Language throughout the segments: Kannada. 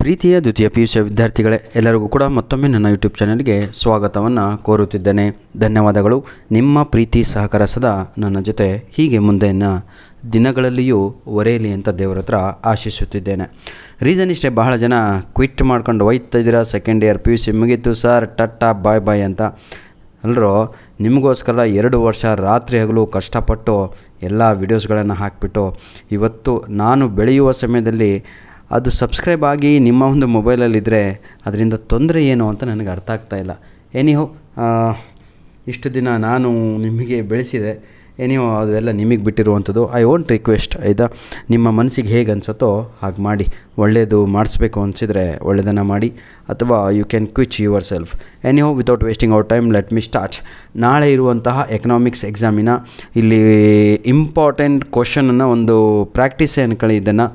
ಪ್ರೀತಿಯ ದ್ವಿತೀಯ PUC ವಿದ್ಯಾರ್ಥಿಗಳೇ, ಎಲ್ಲರಿಗೂ ಕೂಡ ಮತ್ತೊಮ್ಮೆ ನನ್ನ ಯೂಟ್ಯೂಬ್ ಚಾನಲ್ಗೆ ಸ್ವಾಗತವನ್ನು ಕೋರುತ್ತಿದ್ದೇನೆ. ಧನ್ಯವಾದಗಳು. ನಿಮ್ಮ ಪ್ರೀತಿ ಸಹಕಾರ ಸದಾ ನನ್ನ ಜೊತೆ ಹೀಗೆ ಮುಂದಿನ ದಿನಗಳಲ್ಲಿಯೂ ಒರೆಯಲಿ ಅಂತ ದೇವರ ಹತ್ರ ಆಶಿಸುತ್ತಿದ್ದೇನೆ. ರೀಸನ್ ಇಷ್ಟೇ, ಬಹಳ ಜನ ಕ್ವಿಟ್ ಮಾಡ್ಕೊಂಡು ಹೋಯ್ತಾ ಇದ್ದೀರಾ, ಸೆಕೆಂಡ್ ಇಯರ್ PUC ಮುಗೀತು ಸರ್, ಟಟ್ಟಾ ಬಾಯ್ ಬಾಯ್ ಅಂತ. ಎಲ್ಲರೂ ನಿಮಗೋಸ್ಕರ 2 ವರ್ಷ ರಾತ್ರಿ ಹಗಲು ಕಷ್ಟಪಟ್ಟು ಎಲ್ಲ ವಿಡಿಯೋಸ್ಗಳನ್ನು ಹಾಕಿಬಿಟ್ಟು ಇವತ್ತು ನಾನು ಬೆಳೆಯುವ ಸಮಯದಲ್ಲಿ ಅದು ಸಬ್ಸ್ಕ್ರೈಬ್ ಆಗಿ ನಿಮ್ಮ ಒಂದು ಮೊಬೈಲಲ್ಲಿದ್ದರೆ ಅದರಿಂದ ತೊಂದರೆ ಏನು ಅಂತ ನನಗೆ ಅರ್ಥ ಆಗ್ತಾಯಿಲ್ಲ. ಎನಿಹೋ ಇಷ್ಟು ದಿನ ನಾನು ನಿಮಗೆ ಬೆಳೆಸಿದೆ, ಎನಿಹೋ ಅದೆಲ್ಲ ನಿಮಗೆ ಬಿಟ್ಟಿರುವಂಥದ್ದು. ಐ ವೋಂಟ್ ರಿಕ್ವೆಸ್ಟ್, ಆಯಿತಾ? ನಿಮ್ಮ ಮನಸ್ಸಿಗೆ ಹೇಗೆ ಅನಿಸುತ್ತೋ ಹಾಗೆ ಮಾಡಿ. ಒಳ್ಳೆಯದು ಮಾಡಿಸ್ಬೇಕು ಅನಿಸಿದರೆ ಒಳ್ಳೆಯದನ್ನು ಮಾಡಿ, ಅಥವಾ you can quiz yourself. Anyhow without wasting our time, let me start. ನಾಳೆ ಇರುವಂತಹ ಎಕನಾಮಿಕ್ಸ್ ಎಕ್ಸಾಮಿನ ಇಲ್ಲಿ ಇಂಪಾರ್ಟೆಂಟ್ ಕ್ವಶನನ್ನು ಒಂದು ಪ್ರಾಕ್ಟೀಸೇ ಅನ್ಕೊಳ್ಳಿ. ಇದನ್ನು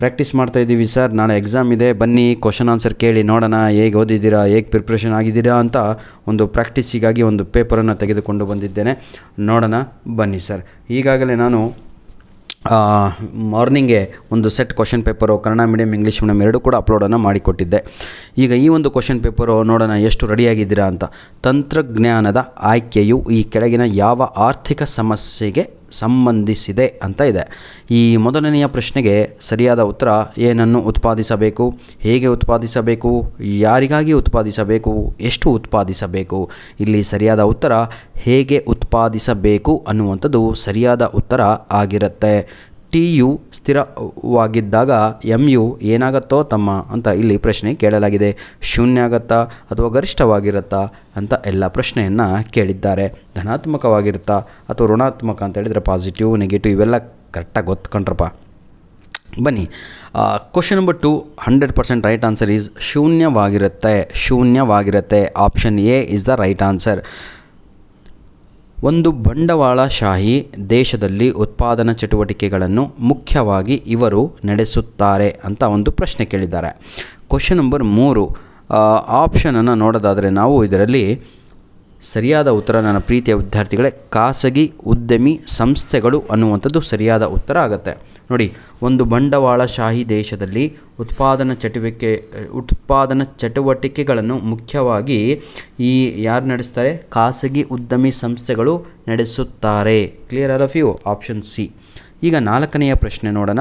ಪ್ರಾಕ್ಟೀಸ್ ಮಾಡ್ತಾಯಿದ್ದೀವಿ ಸರ್, ನಾಳೆ ಎಕ್ಸಾಮ್ ಇದೆ, ಬನ್ನಿ ಕ್ವಶನ್ ಆನ್ಸರ್ ಕೇಳಿ ನೋಡೋಣ, ಹೇಗೆ ಓದಿದ್ದೀರಾ, ಹೇಗೆ ಪ್ರಿಪ್ರೇಷನ್ ಆಗಿದ್ದೀರಾ ಅಂತ ಒಂದು ಪ್ರಾಕ್ಟೀಸಿಗಾಗಿ ಒಂದು ಪೇಪರನ್ನು ತೆಗೆದುಕೊಂಡು ಬಂದಿದ್ದೇನೆ. ನೋಡೋಣ ಬನ್ನಿ ಸರ್. ಈಗಾಗಲೇ ನಾನು ಮಾರ್ನಿಂಗೇ ಒಂದು set question paper Kannada medium English medium ಎರಡೂ ಕೂಡ ಅಪ್ಲೋಡನ್ನು ಮಾಡಿಕೊಟ್ಟಿದ್ದೆ. ಈಗ ಈ ಒಂದು ಕ್ವಶನ್ ಪೇಪರು ನೋಡೋಣ ಎಷ್ಟು ರೆಡಿಯಾಗಿದ್ದೀರಾ ಅಂತ. ತಂತ್ರಜ್ಞಾನದ ಆಯ್ಕೆಯು ಈ ಕೆಳಗಿನ ಯಾವ ಆರ್ಥಿಕ ಸಮಸ್ಯೆಗೆ ಸಂಬಂಧಿಸಿದೆ ಅಂತ ಇದೆ. ಈ ಮೊದಲನೆಯ ಪ್ರಶ್ನೆಗೆ ಸರಿಯಾದ ಉತ್ತರ: ಏನನ್ನು ಉತ್ಪಾದಿಸಬೇಕು, ಹೇಗೆ ಉತ್ಪಾದಿಸಬೇಕು, ಯಾರಿಗಾಗಿ ಉತ್ಪಾದಿಸಬೇಕು, ಎಷ್ಟು ಉತ್ಪಾದಿಸಬೇಕು. ಇಲ್ಲಿ ಸರಿಯಾದ ಉತ್ತರ ಹೇಗೆ ಉತ್ಪಾದಿಸಬೇಕು ಅನ್ನುವಂಥದ್ದು ಸರಿಯಾದ ಉತ್ತರ ಆಗಿರುತ್ತೆ. TU ಸ್ಥಿರವಾಗಿದ್ದಾಗ MU ಏನಾಗುತ್ತೋ ತಮ್ಮ ಅಂತ ಇಲ್ಲಿ ಪ್ರಶ್ನೆ ಕೇಳಲಾಗಿದೆ. ಶೂನ್ಯ ಆಗುತ್ತಾ ಅಥವಾ ಗರಿಷ್ಠವಾಗಿರುತ್ತಾ ಅಂತ ಎಲ್ಲ ಪ್ರಶ್ನೆಯನ್ನು ಕೇಳಿದ್ದಾರೆ. ಧನಾತ್ಮಕವಾಗಿರುತ್ತಾ ಅಥವಾ ಋಣಾತ್ಮಕ ಅಂತ ಹೇಳಿದರೆ ಪಾಸಿಟಿವ್, ನೆಗೆಟಿವ್ ಇವೆಲ್ಲ ಕರೆಕ್ಟಾಗಿ ಗೊತ್ಕೊಂಡ್ರಪ್ಪ. ಬನ್ನಿ, question number 2 100% right answer is ಶೂನ್ಯವಾಗಿರುತ್ತೆ. Option A is the right answer. ಒಂದು ಬಂಡವಾಳಶಾಹಿ ದೇಶದಲ್ಲಿ ಉತ್ಪಾದನಾ ಚಟುವಟಿಕೆಗಳನ್ನು ಮುಖ್ಯವಾಗಿ ಇವರು ನಡೆಸುತ್ತಾರೆ ಅಂತ ಒಂದು ಪ್ರಶ್ನೆ ಕೇಳಿದ್ದಾರೆ. ಕ್ವಶನ್ ನಂಬರ್ 3 ಆಪ್ಷನನ್ನು ನೋಡೋದಾದರೆ ನಾವು ಇದರಲ್ಲಿ ಸರಿಯಾದ ಉತ್ತರ ನನ್ನ ಪ್ರೀತಿಯ ವಿದ್ಯಾರ್ಥಿಗಳೇ ವಿದ್ಯಾರ್ಥಿಗಳೇ ಉದ್ಯಮಿ ಸಂಸ್ಥೆಗಳು ಅನ್ನುವಂಥದ್ದು ಸರಿಯಾದ ಉತ್ತರ ಆಗುತ್ತೆ. ನೋಡಿ, ಒಂದು ಬಂಡವಾಳಶಾಹಿ ದೇಶದಲ್ಲಿ ಉತ್ಪಾದನಾ ಚಟುವಟಿಕೆಗಳನ್ನು ಮುಖ್ಯವಾಗಿ ಯಾರು ನಡೆಸ್ತಾರೆ? ಖಾಸಗಿ ಉದ್ಯಮಿ ಸಂಸ್ಥೆಗಳು ನಡೆಸುತ್ತಾರೆ. Clear all of you? Option C. ಈಗ 4ನೆಯ ಪ್ರಶ್ನೆ ನೋಡೋಣ.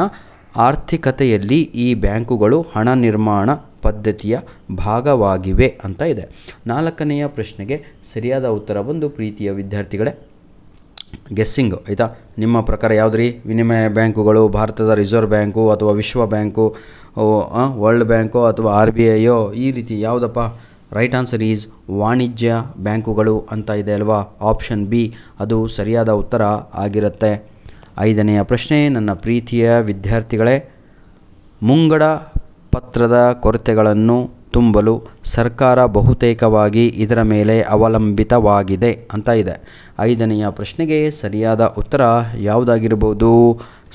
ಆರ್ಥಿಕತೆಯಲ್ಲಿ ಈ ಬ್ಯಾಂಕುಗಳು ಹಣ ನಿರ್ಮಾಣ ಪದ್ಧತಿಯ ಭಾಗವಾಗಿವೆ ಅಂತ ಇದೆ. 4ನೆಯ ಪ್ರಶ್ನೆಗೆ ಸರಿಯಾದ ಉತ್ತರ ಬಂದು ಪ್ರೀತಿಯ ವಿದ್ಯಾರ್ಥಿಗಳೇ ಗೆಸ್ಸಿಂಗು, ಆಯಿತಾ? ನಿಮ್ಮ ಪ್ರಕಾರ ಯಾವುದ್ರಿ? ವಿನಿಮಯ ಬ್ಯಾಂಕುಗಳು, ಭಾರತದ ರಿಸರ್ವ್ ಬ್ಯಾಂಕು ಅಥವಾ ವಿಶ್ವ ಬ್ಯಾಂಕು, ವರ್ಲ್ಡ್ ಬ್ಯಾಂಕು ಅಥವಾ RBIಯೋ, ಈ ರೀತಿ ಯಾವುದಪ್ಪ? ರೈಟ್ ಆನ್ಸರ್ ಈಸ್ ವಾಣಿಜ್ಯ ಬ್ಯಾಂಕುಗಳು ಅಂತ ಇದೆ ಅಲ್ವಾ? ಆಪ್ಷನ್ ಬಿ ಅದು ಸರಿಯಾದ ಉತ್ತರ ಆಗಿರುತ್ತೆ. 5ನೆಯ ಪ್ರಶ್ನೆ ನನ್ನ ಪ್ರೀತಿಯ ವಿದ್ಯಾರ್ಥಿಗಳೇ, ಮುಂಗಡ ಪತ್ರದ ಕೊರತೆಗಳನ್ನು ತುಂಬಲು ಸರ್ಕಾರ ಬಹುತೇಕವಾಗಿ ಇದರ ಮೇಲೆ ಅವಲಂಬಿತವಾಗಿದೆ ಅಂತ ಇದೆ. 5ನೆಯ ಪ್ರಶ್ನೆಗೆ ಸರಿಯಾದ ಉತ್ತರ ಯಾವುದಾಗಿರ್ಬೋದು?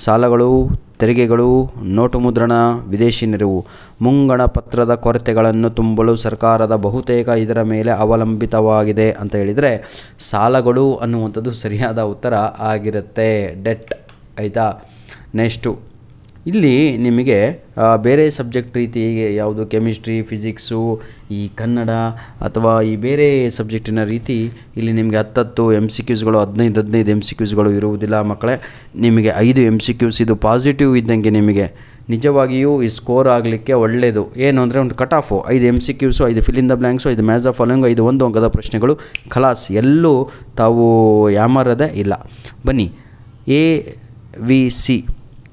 ಸಾಲಗಳು, ತೆರಿಗೆಗಳು, ನೋಟು ಮುದ್ರಣ, ವಿದೇಶಿ ನೆರವು. ಮುಂಗಡ ಪತ್ರದ ಕೊರತೆಗಳನ್ನು ತುಂಬಲು ಸರ್ಕಾರದ ಬಹುತೇಕ ಇದರ ಮೇಲೆ ಅವಲಂಬಿತವಾಗಿದೆ ಅಂತ ಹೇಳಿದರೆ ಸಾಲಗಳು ಅನ್ನುವಂಥದ್ದು ಸರಿಯಾದ ಉತ್ತರ ಆಗಿರುತ್ತೆ. ಡೆಟ್, ಆಯಿತಾ? ನೆಕ್ಸ್ಟು ಇಲ್ಲಿ ನಿಮಗೆ ಬೇರೆ ಸಬ್ಜೆಕ್ಟ್ ರೀತಿ ಯಾವುದು ಕೆಮಿಸ್ಟ್ರಿ, ಫಿಸಿಕ್ಸು, ಈ ಕನ್ನಡ ಅಥವಾ ಈ ಬೇರೆ ಸಬ್ಜೆಕ್ಟಿನ ರೀತಿ ಇಲ್ಲಿ ನಿಮಗೆ 10 MCQಸ್ಗಳು 15 MCQಸ್ಗಳು ಇರುವುದಿಲ್ಲ ಮಕ್ಕಳೇ. ನಿಮಗೆ 5 MCQs ಇದು ಪಾಸಿಟಿವ್ ಇದ್ದಂಗೆ. ನಿಮಗೆ ನಿಜವಾಗಿಯೂ ಈ ಸ್ಕೋರ್ ಆಗಲಿಕ್ಕೆ ಒಳ್ಳೆಯದು. ಏನು ಅಂದರೆ ಒಂದು cut off 5 MCQಸು, 5 fill in the blanks, 5 maths of following, 5 1 ಅಂಕದ ಪ್ರಶ್ನೆಗಳು, ಖಲಾಸ್. ಎಲ್ಲೂ ತಾವು ಯಾಮಾರದೇ ಇಲ್ಲ. ಬನ್ನಿ, AVC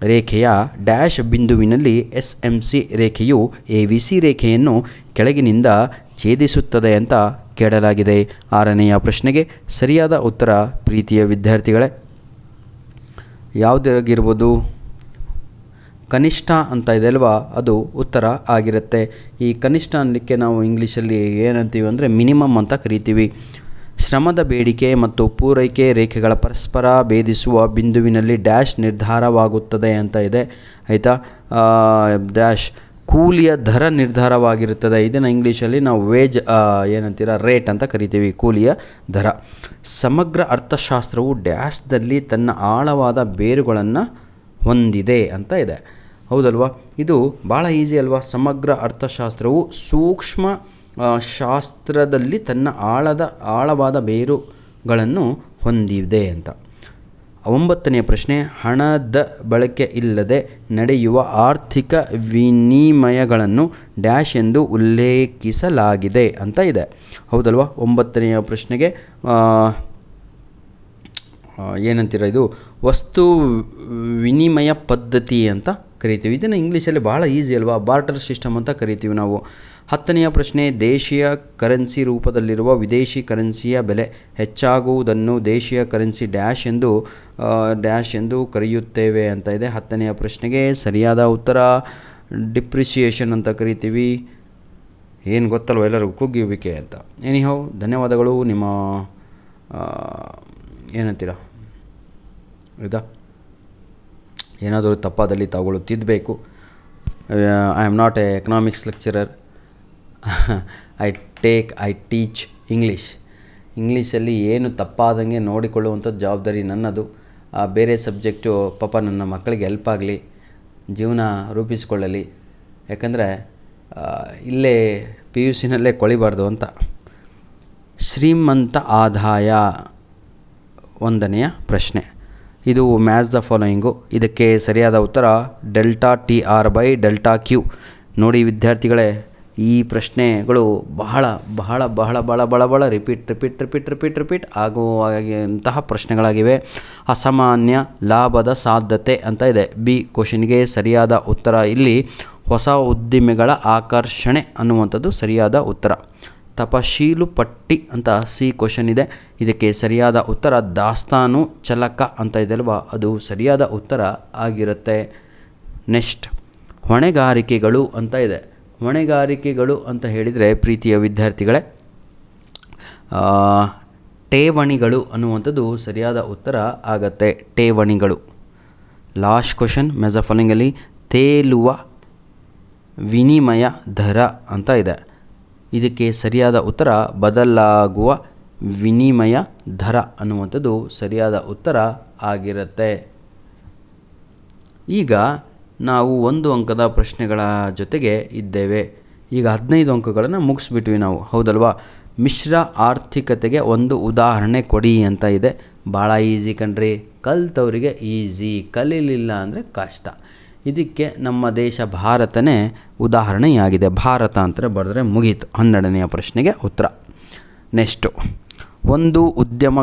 ರೇಖೆಯ ಡ್ಯಾಶ್ ಬಿಂದುವಿನಲ್ಲಿ SMC ರೇಖೆಯು AVC ರೇಖೆಯನ್ನು ಕೆಳಗಿನಿಂದ ಛೇದಿಸುತ್ತದೆ ಅಂತ ಕೇಳಲಾಗಿದೆ. 6ನೆಯ ಪ್ರಶ್ನೆಗೆ ಸರಿಯಾದ ಉತ್ತರ ಪ್ರೀತಿಯ ವಿದ್ಯಾರ್ಥಿಗಳೇ ಯಾವುದಾಗಿರ್ಬೋದು? ಕನಿಷ್ಠ ಅಂತ ಇದೆ ಅಲ್ವಾ? ಅದು ಉತ್ತರ ಆಗಿರುತ್ತೆ. ಈ ಕನಿಷ್ಠ ಅನ್ನಲಿಕ್ಕೆ ನಾವು ಇಂಗ್ಲೀಷಲ್ಲಿ ಏನಂತೀವಿ ಅಂದರೆ ಮಿನಿಮಮ್ ಅಂತ ಕರಿತೀವಿ. ಶ್ರಮದ ಬೇಡಿಕೆ ಮತ್ತು ಪೂರೈಕೆ ರೇಖೆಗಳ ಪರಸ್ಪರ ಭೇದಿಸುವ ಬಿಂದುವಿನಲ್ಲಿ ಡ್ಯಾಶ್ ನಿರ್ಧಾರವಾಗುತ್ತದೆ ಅಂತ ಇದೆ, ಆಯಿತಾ? ಡ್ಯಾಶ್ ಕೂಲಿಯ ದರ ನಿರ್ಧಾರವಾಗಿರುತ್ತದೆ. ಇದನ್ನು ಇಂಗ್ಲೀಷಲ್ಲಿ ನಾವು ವೇಜ್ ಏನಂತೀರ ರೇಟ್ ಅಂತ ಕರಿತೀವಿ, ಕೂಲಿಯ ದರ. ಸಮಗ್ರ ಅರ್ಥಶಾಸ್ತ್ರವು ಡ್ಯಾಶ್ದಲ್ಲಿ ತನ್ನ ಆಳವಾದ ಬೇರುಗಳನ್ನು ಹೊಂದಿದೆ ಅಂತ ಇದೆ. ಹೌದಲ್ವಾ? ಇದು ಭಾಳ ಈಸಿ ಅಲ್ವಾ? ಸಮಗ್ರ ಅರ್ಥಶಾಸ್ತ್ರವು ಸೂಕ್ಷ್ಮ ಶಾಸ್ತ್ರದಲ್ಲಿ ತನ್ನ ಆಳವಾದ ಬೇರುಗಳನ್ನು ಹೊಂದಿದೆ ಅಂತ. 9ನೇ ಪ್ರಶ್ನೆ, ಹಣದ ಬಳಕೆ ಇಲ್ಲದೆ ನಡೆಯುವ ಆರ್ಥಿಕ ವಿನಿಮಯಗಳನ್ನು ಡ್ಯಾಶ್ ಎಂದು ಉಲ್ಲೇಖಿಸಲಾಗಿದೆ ಅಂತ ಇದೆ. ಹೌದಲ್ವಾ? 9ನೆಯ ಪ್ರಶ್ನೆಗೆ ಏನಂತೀರ, ಇದು ವಸ್ತು ವಿನಿಮಯ ಪದ್ಧತಿ ಅಂತ ಕರಿತೀವಿ. ಇದನ್ನು ಇಂಗ್ಲೀಷಲ್ಲಿ ಭಾಳ ಈಸಿ ಅಲ್ವಾ? ಬಾರ್ಟರ್ ಸಿಸ್ಟಮ್ ಅಂತ ಕರಿತೀವಿ ನಾವು. 10ನೆಯ ಪ್ರಶ್ನೆ, ದೇಶೀಯ ಕರೆನ್ಸಿ ರೂಪದಲ್ಲಿರುವ ವಿದೇಶಿ ಕರೆನ್ಸಿಯ ಬೆಲೆ ಹೆಚ್ಚಾಗುವುದನ್ನು ದೇಶೀಯ ಕರೆನ್ಸಿ ಡ್ಯಾಶ್ ಎಂದು ಕರೆಯುತ್ತೇವೆ ಅಂತ ಇದೆ. 10ನೆಯ ಪ್ರಶ್ನೆಗೆ ಸರಿಯಾದ ಉತ್ತರ ಡಿಪ್ರಿಸಿಯೇಷನ್ ಅಂತ ಕರಿತೀವಿ. ಏನು ಗೊತ್ತಲ್ವ ಎಲ್ಲರಿಗೂ, ಕುಗ್ಗುವಿಕೆ ಅಂತ. ಎನಿಹೌ, ಧನ್ಯವಾದಗಳು. ನಿಮ್ಮ ಏನಂತೀರ ಇದಾ ಏನಾದರೂ ತಪ್ಪಾದಲ್ಲಿ ತಾವುಗಳು ತಿದ್ದಬೇಕು. I am not a economics lecturer. I teach ಇಂಗ್ಲೀಷಲ್ಲಿ ಏನು ತಪ್ಪಾದಂಗೆ ನೋಡಿಕೊಳ್ಳುವಂಥ ಜವಾಬ್ದಾರಿ ನನ್ನದು. ಬೇರೆ ಸಬ್ಜೆಕ್ಟು ಪಾಪ ನನ್ನ ಮಕ್ಕಳಿಗೆ ಹೆಲ್ಪ್ ಆಗಲಿ, ಜೀವನ ರೂಪಿಸಿಕೊಳ್ಳಲಿ. ಯಾಕಂದರೆ ಇಲ್ಲೇ PUCನಲ್ಲೇ ಕೊಳಿಬಾರ್ದು ಅಂತ. ಶ್ರೀಮಂತ ಆದಾಯ 1ನೆಯ ಪ್ರಶ್ನೆ. ಇದು ಮ್ಯಾಚ್ ದ ಫಾಲೋಯಿಂಗು. ಇದಕ್ಕೆ ಸರಿಯಾದ ಉತ್ತರ ∆TR/∆Q. ನೋಡಿ ವಿದ್ಯಾರ್ಥಿಗಳೇ, ಈ ಪ್ರಶ್ನೆಗಳು ಬಹಳ ಬಹಳ ಬಹಳ ಬಹಳ ಬಹಳ ಬಹಳ ರಿಪೀಟ್ ಆಗುವಂತಹ ಪ್ರಶ್ನೆಗಳಾಗಿವೆ. ಅಸಾಮಾನ್ಯ ಲಾಭದ ಸಾಧ್ಯತೆ ಅಂತ ಇದೆ ಬಿ ಕ್ವಶನ್ಗೆ. ಸರಿಯಾದ ಉತ್ತರ ಇಲ್ಲಿ ಹೊಸ ಉದ್ದಿಮೆಗಳ ಆಕರ್ಷಣೆ ಅನ್ನುವಂಥದ್ದು ಸರಿಯಾದ ಉತ್ತರ. ತಪಶೀಲು ಪಟ್ಟಿ ಅಂತ ಸಿ ಕ್ವಶನ್ ಇದೆ. ಇದಕ್ಕೆ ಸರಿಯಾದ ಉತ್ತರ ದಾಸ್ತಾನು ಚಲಕ ಅಂತ ಇದೆ ಅಲ್ವಾ, ಅದು ಸರಿಯಾದ ಉತ್ತರ ಆಗಿರುತ್ತೆ. ನೆಕ್ಸ್ಟ್, ಹೊಣೆಗಾರಿಕೆಗಳು ಅಂತ ಇದೆ. ಹೊಣೆಗಾರಿಕೆಗಳು ಅಂತ ಹೇಳಿದರೆ ಪ್ರೀತಿಯ ವಿದ್ಯಾರ್ಥಿಗಳೇ, ಠೇವಣಿಗಳು ಅನ್ನುವಂಥದ್ದು ಸರಿಯಾದ ಉತ್ತರ ಆಗತ್ತೆ. ಠೇವಣಿಗಳು. ಲಾಸ್ಟ್ ಕ್ವಶನ್, ಮೆಜಾಫಾಲಿಂಗಲ್ಲಿ ತೇಲುವ ವಿನಿಮಯ ದರ ಅಂತ ಇದೆ. ಇದಕ್ಕೆ ಸರಿಯಾದ ಉತ್ತರ ಬದಲಾಗುವ ವಿನಿಮಯ ದರ ಅನ್ನುವಂಥದ್ದು ಸರಿಯಾದ ಉತ್ತರ ಆಗಿರುತ್ತೆ. ಈಗ ನಾವು 1 ಅಂಕದ ಪ್ರಶ್ನೆಗಳ ಜೊತೆಗೆ ಇದ್ದೇವೆ. ಈಗ 15 ಅಂಕಗಳನ್ನು ಮುಗಿಸ್ಬಿಟ್ವಿ ನಾವು, ಹೌದಲ್ವಾ? ಮಿಶ್ರ ಆರ್ಥಿಕತೆಗೆ ಒಂದು ಉದಾಹರಣೆ ಕೊಡಿ ಅಂತ ಇದೆ. ಭಾಳ ಈಸಿ ಕಣ್ರಿ, ಕಲ್ತವರಿಗೆ ಈಸಿ, ಕಲೀಲಿಲ್ಲ ಅಂದರೆ ಕಷ್ಟ. ಇದಕ್ಕೆ ನಮ್ಮ ದೇಶ ಭಾರತನೇ ಉದಾಹರಣೆಯಾಗಿದೆ. ಭಾರತ ಅಂತ ಬರೆದ್ರೆ ಮುಗೀತು. 12ನೆಯ ಪ್ರಶ್ನೆಗೆ ಉತ್ತರ. ನೆಕ್ಸ್ಟು, ಒಂದು ಉದ್ಯಮ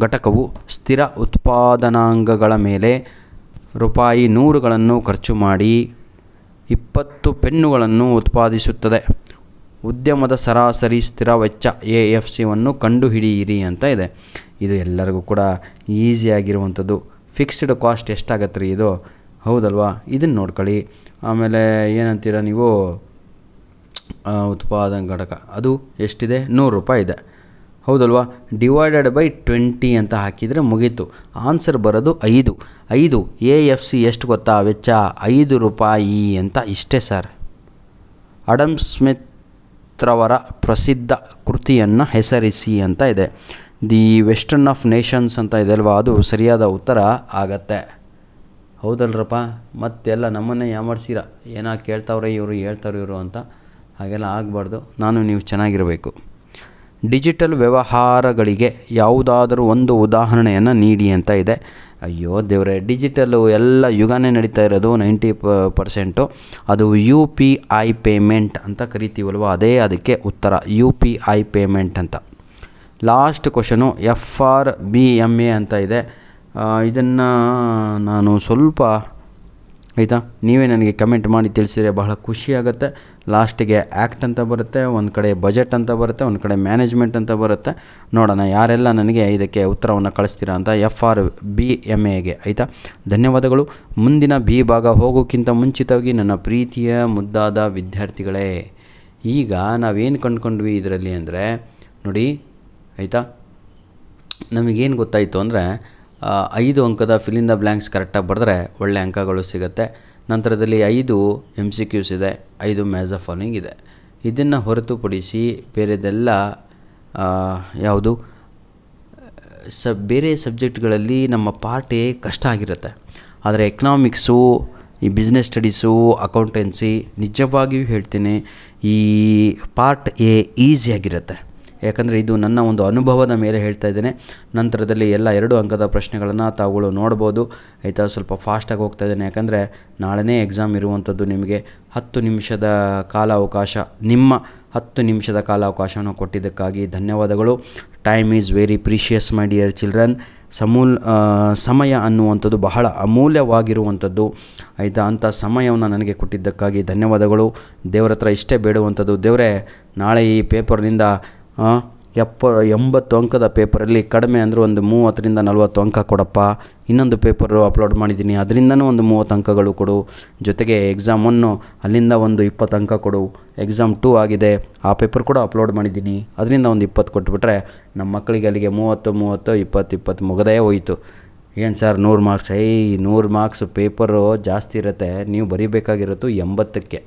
ಘಟಕವು ಸ್ಥಿರ ಉತ್ಪಾದನಾಂಗಗಳ ಮೇಲೆ ₹100ಗಳನ್ನು ಖರ್ಚು ಮಾಡಿ 20 ಪೆನ್ನುಗಳನ್ನು ಉತ್ಪಾದಿಸುತ್ತದೆ. ಉದ್ಯಮದ ಸರಾಸರಿ ಸ್ಥಿರ ವೆಚ್ಚ AFCವನ್ನು ಕಂಡುಹಿಡಿಯಿರಿ ಅಂತ ಇದೆ. ಇದು ಎಲ್ಲರಿಗೂ ಕೂಡ ಈಸಿಯಾಗಿರುವಂಥದ್ದು. ಫಿಕ್ಸ್ಡ್ ಕಾಸ್ಟ್ ಎಷ್ಟಾಗತ್ತೆ ರೀ ಇದು, ಹೌದಲ್ವಾ? ಇದನ್ನು ನೋಡ್ಕೊಳ್ಳಿ. ಆಮೇಲೆ ಏನಂತೀರ ನೀವು, ಉತ್ಪಾದನಾ ಘಟಕ ಅದು ಎಷ್ಟಿದೆ, ₹100 ಇದೆ, ಹೌದಲ್ವಾ? /20 ಅಂತ ಹಾಕಿದರೆ ಮುಗೀತು. ಆನ್ಸರ್ ಬರೋದು 5. AFC ಎಷ್ಟು ಗೊತ್ತಾ ವೆಚ್ಚ? ₹5 ಅಂತ. ಇಷ್ಟೇ ಸರ್. ಅಡಮ್ ಸ್ಮಿತ್ರವರ ಪ್ರಸಿದ್ಧ ಕೃತಿಯನ್ನು ಹೆಸರಿಸಿ ಅಂತ ಇದೆ. ದಿ ವೆಸ್ಟರ್ನ್ ಆಫ್ ನೇಷನ್ಸ್ ಅಂತ ಇದೆ ಅಲ್ವಾ, ಅದು ಸರಿಯಾದ ಉತ್ತರ ಆಗತ್ತೆ. ಹೌದಲ್ರಪ್ಪ? ಮತ್ತೆಲ್ಲ ನಮ್ಮನ್ನೇ ಯಾಮರ್ಸಿರ, ಏನೋ ಕೇಳ್ತಾವ್ರೆ ಇವರು, ಹೇಳ್ತಾವ್ರೆ ಇವರು ಅಂತ. ಹಾಗೆಲ್ಲ ಆಗಬಾರ್ದು. ನೀವು ಚೆನ್ನಾಗಿರಬೇಕು. ಡಿಜಿಟಲ್ ವ್ಯವಹಾರಗಳಿಗೆ ಯಾವುದಾದರೂ ಒಂದು ಉದಾಹರಣೆಯನ್ನು ನೀಡಿ ಅಂತ ಇದೆ. ಅಯ್ಯೋ ದೇವರೇ, ಡಿಜಿಟಲ್ಲು ಎಲ್ಲ ಯುಗನೇ ನಡೀತಾ ಇರೋದು 90%. ಅದು UPI ಪೇಮೆಂಟ್ ಅಂತ ಕರಿತೀವಲ್ವ, ಅದೇ ಅದಕ್ಕೆ ಉತ್ತರ, UPI ಪೇಮೆಂಟ್ ಅಂತ. ಲಾಸ್ಟ್ ಕ್ವಶನು FRBMA ಅಂತ ಇದೆ. ಇದನ್ನು ನಾನು ಸ್ವಲ್ಪ ಆಯಿತಾ, ನೀವೇ ನನಗೆ ಕಮೆಂಟ್ ಮಾಡಿ ತಿಳಿಸಿದರೆ ಬಹಳ ಖುಷಿಯಾಗುತ್ತೆ. ಲಾಸ್ಟಿಗೆ ಆ್ಯಕ್ಟ್ ಅಂತ ಬರುತ್ತೆ, ಒಂದು ಕಡೆ ಬಜೆಟ್ ಅಂತ ಬರುತ್ತೆ, ಒಂದು ಕಡೆ ಮ್ಯಾನೇಜ್ಮೆಂಟ್ ಅಂತ ಬರುತ್ತೆ. ನೋಡೋಣ ಯಾರೆಲ್ಲ ನನಗೆ ಇದಕ್ಕೆ ಉತ್ತರವನ್ನು ಕಳಿಸ್ತೀರಾ ಅಂತ FRBMAಗೆ. ಆಯಿತಾ, ಧನ್ಯವಾದಗಳು. ಮುಂದಿನ B ಭಾಗ ಹೋಗೋಕ್ಕಿಂತ ಮುಂಚಿತವಾಗಿ ನನ್ನ ಪ್ರೀತಿಯ ಮುದ್ದಾದ ವಿದ್ಯಾರ್ಥಿಗಳೇ, ಈಗ ನಾವೇನು ಕಂಡುಕೊಂಡ್ವಿ ಇದರಲ್ಲಿ ಅಂದರೆ ನೋಡಿ, ಆಯಿತಾ, ನಮಗೇನು ಗೊತ್ತಾಯಿತು ಅಂದರೆ 5 ಅಂಕದ ಫಿಲ್ ಇನ್ ದ ಬ್ಲ್ಯಾಂಕ್ಸ್ ಕರೆಕ್ಟಾಗಿ ಬರೆದ್ರೆ ಒಳ್ಳೆ ಅಂಕಗಳು ಸಿಗುತ್ತೆ. ನಂತರದಲ್ಲಿ 5 MCQs ಇದೆ, 5 ಮ್ಯಾಚ್ ದ ಫಾಲೋಯಿಂಗ್ ಇದೆ. ಇದನ್ನು ಹೊರತುಪಡಿಸಿ ಬೇರೆದೆಲ್ಲ ಯಾವುದು ಬೇರೆ ಸಬ್ಜೆಕ್ಟ್ಗಳಲ್ಲಿ ನಮ್ಮ ಪಾಠೇ ಕಷ್ಟ ಆಗಿರುತ್ತೆ. ಆದರೆ ಎಕನಾಮಿಕ್ಸು ಈ ಬಿಸ್ನೆಸ್ ಸ್ಟಡೀಸು, ಅಕೌಂಟೆನ್ಸಿ ನಿಜವಾಗಿಯೂ ಹೇಳ್ತೀನಿ ಈ ಪಾರ್ಟ್ ಎ ಈಸಿಯಾಗಿರುತ್ತೆ. ಯಾಕಂದರೆ ಇದು ನನ್ನ ಒಂದು ಅನುಭವದ ಮೇಲೆ ಹೇಳ್ತಾ ಇದ್ದೇನೆ. ನಂತರದಲ್ಲಿ ಎಲ್ಲ 2 ಅಂಕದ ಪ್ರಶ್ನೆಗಳನ್ನು ತಾವುಗಳು ನೋಡ್ಬೋದು ಆಯಿತಾ. ಸ್ವಲ್ಪ ಫಾಸ್ಟಾಗಿ ಹೋಗ್ತಾ ಇದ್ದೇನೆ ಯಾಕಂದರೆ ನಾಳೆನೇ ಎಕ್ಸಾಮ್ ಇರುವಂಥದ್ದು. ನಿಮಗೆ 10 ನಿಮಿಷದ ಕಾಲಾವಕಾಶ, ನಿಮ್ಮ 10 ನಿಮಿಷದ ಕಾಲಾವಕಾಶವನ್ನು ಕೊಟ್ಟಿದ್ದಕ್ಕಾಗಿ ಧನ್ಯವಾದಗಳು. Time is very precious my dear children. ಸಮಯ ಅನ್ನುವಂಥದ್ದು ಬಹಳ ಅಮೂಲ್ಯವಾಗಿರುವಂಥದ್ದು ಆಯಿತಾ. ಅಂಥ ಸಮಯವನ್ನು ನನಗೆ ಕೊಟ್ಟಿದ್ದಕ್ಕಾಗಿ ಧನ್ಯವಾದಗಳು. ದೇವರ ಹತ್ರ ಇಷ್ಟೇ ಬೇಡುವಂಥದ್ದು, ದೇವರೇ ನಾಳೆ ಈ ಪೇಪರ್ನಿಂದ 80 ಅಂಕದ ಪೇಪರಲ್ಲಿ ಕಡಿಮೆ ಅಂದರೆ ಒಂದು 30ರಿಂದ 40 ಅಂಕ ಕೊಡಪ್ಪ. ಇನ್ನೊಂದು ಪೇಪರು ಅಪ್ಲೋಡ್ ಮಾಡಿದ್ದೀನಿ, ಅದರಿಂದನೂ ಒಂದು 30 ಅಂಕಗಳು ಕೊಡು. ಜೊತೆಗೆ ಎಕ್ಸಾಮ್ 1 ಅಲ್ಲಿಂದ ಒಂದು 20 ಅಂಕ ಕೊಡು. ಎಕ್ಸಾಮ್ 2 ಆಗಿದೆ, ಆ ಪೇಪರ್ ಕೂಡ ಅಪ್ಲೋಡ್ ಮಾಡಿದ್ದೀನಿ, ಅದರಿಂದ ಒಂದು 20 ಕೊಟ್ಬಿಟ್ರೆ ನಮ್ಮ ಮಕ್ಕಳಿಗೆ ಅಲ್ಲಿಗೆ 30, 20 ಮುಗದೇ ಹೋಯಿತು. ಏನು ಸರ್ 100 ಮಾರ್ಕ್ಸ್? 100 ಮಾರ್ಕ್ಸ್ ಪೇಪರು ಜಾಸ್ತಿ ಇರುತ್ತೆ, ನೀವು ಬರೀಬೇಕಾಗಿರೋದು 80ಕ್ಕೆ.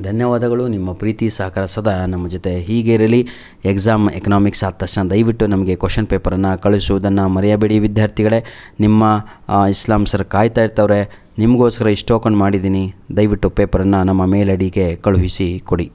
ಧನ್ಯವಾದಗಳು. ನಿಮ್ಮ ಪ್ರೀತಿ ಸಹಕಾರ ಸದಾ ನಮ್ಮ ಜೊತೆ ಹೀಗೆ ಇರಲಿ. ಎಕ್ಸಾಮ್ ಎಕನಾಮಿಕ್ಸ್ ಆದ ತಕ್ಷಣ ದಯವಿಟ್ಟು ನಮಗೆ ಕ್ವಶನ್ ಪೇಪರನ್ನು ಕಳಿಸುವುದನ್ನು ಮರೆಯಬೇಡಿ ವಿದ್ಯಾರ್ಥಿಗಳೇ. ನಿಮ್ಮ ಇಸ್ಲಾಂ ಸರ್ ಕಾಯ್ತಾ ಇರ್ತವ್ರೆ, ನಿಮಗೋಸ್ಕರ ಇಷ್ಟು ಟೋಕನ್ ಮಾಡಿದ್ದೀನಿ. ದಯವಿಟ್ಟು ಪೇಪರನ್ನು ನಮ್ಮ ಮೇಲ್ ಐ ಡಿಗೆ ಕಳುಹಿಸಿ ಕೊಡಿ.